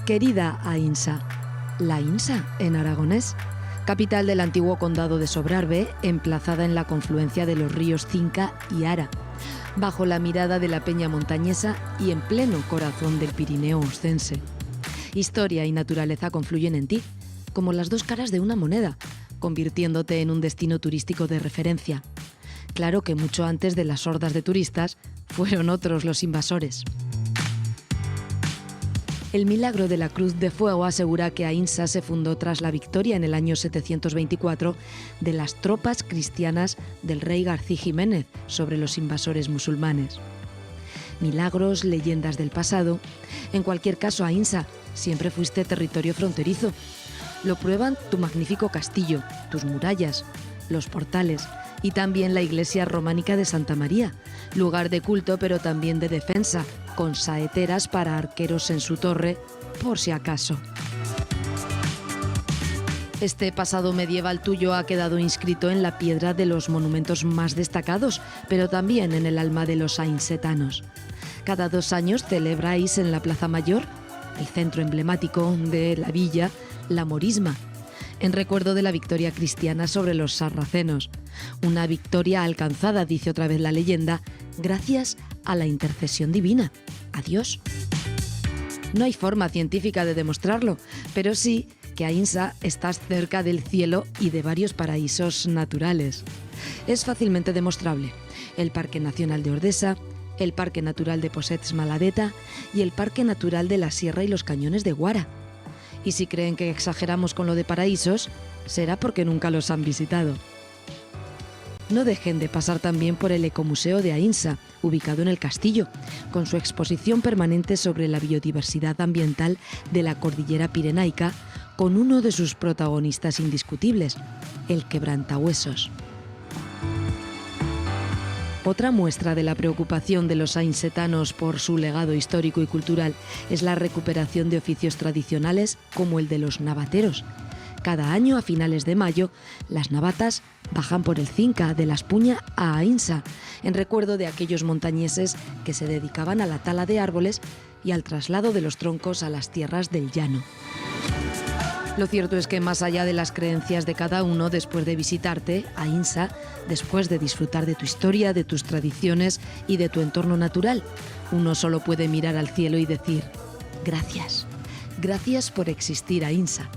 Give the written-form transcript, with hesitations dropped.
Querida Ainsa, la Insa en aragonés, capital del antiguo condado de Sobrarbe, emplazada en la confluencia de los ríos Cinca y Ara, bajo la mirada de la peña montañesa y en pleno corazón del Pirineo oscense. Historia y naturaleza confluyen en ti, como las dos caras de una moneda, convirtiéndote en un destino turístico de referencia. Claro que mucho antes de las hordas de turistas, fueron otros los invasores. El milagro de la Cruz de Fuego asegura que Ainsa se fundó tras la victoria en el año 724 de las tropas cristianas del rey Garcí Jiménez sobre los invasores musulmanes. Milagros, leyendas del pasado. En cualquier caso, Ainsa, siempre fuiste territorio fronterizo. Lo prueban tu magnífico castillo, tus murallas, los portales y también la iglesia románica de Santa María, lugar de culto pero también de defensa, con saeteras para arqueros en su torre, por si acaso. Este pasado medieval tuyo ha quedado inscrito en la piedra de los monumentos más destacados, pero también en el alma de los ainsetanos. Cada 2 años celebráis en la Plaza Mayor, el centro emblemático de la villa, la Morisma, en recuerdo de la victoria cristiana sobre los sarracenos. Una victoria alcanzada, dice otra vez la leyenda, gracias a la intercesión divina, a Dios. No hay forma científica de demostrarlo, pero sí que Ainsa está cerca del cielo y de varios paraísos naturales. Es fácilmente demostrable. El Parque Nacional de Ordesa, el Parque Natural de Possets-Maladeta y el Parque Natural de la Sierra y los Cañones de Guara. Y si creen que exageramos con lo de paraísos, será porque nunca los han visitado. No dejen de pasar también por el Ecomuseo de Ainsa, ubicado en el castillo, con su exposición permanente sobre la biodiversidad ambiental de la cordillera pirenaica, con uno de sus protagonistas indiscutibles, el quebrantahuesos. Otra muestra de la preocupación de los ainsetanos por su legado histórico y cultural es la recuperación de oficios tradicionales como el de los navateros. Cada año, a finales de mayo, las navatas bajan por el Cinca de la Espuña a Ainsa, en recuerdo de aquellos montañeses que se dedicaban a la tala de árboles y al traslado de los troncos a las tierras del llano. Lo cierto es que más allá de las creencias de cada uno, después de visitarte, Ainsa, después de disfrutar de tu historia, de tus tradiciones y de tu entorno natural, uno solo puede mirar al cielo y decir: gracias, gracias por existir, Ainsa.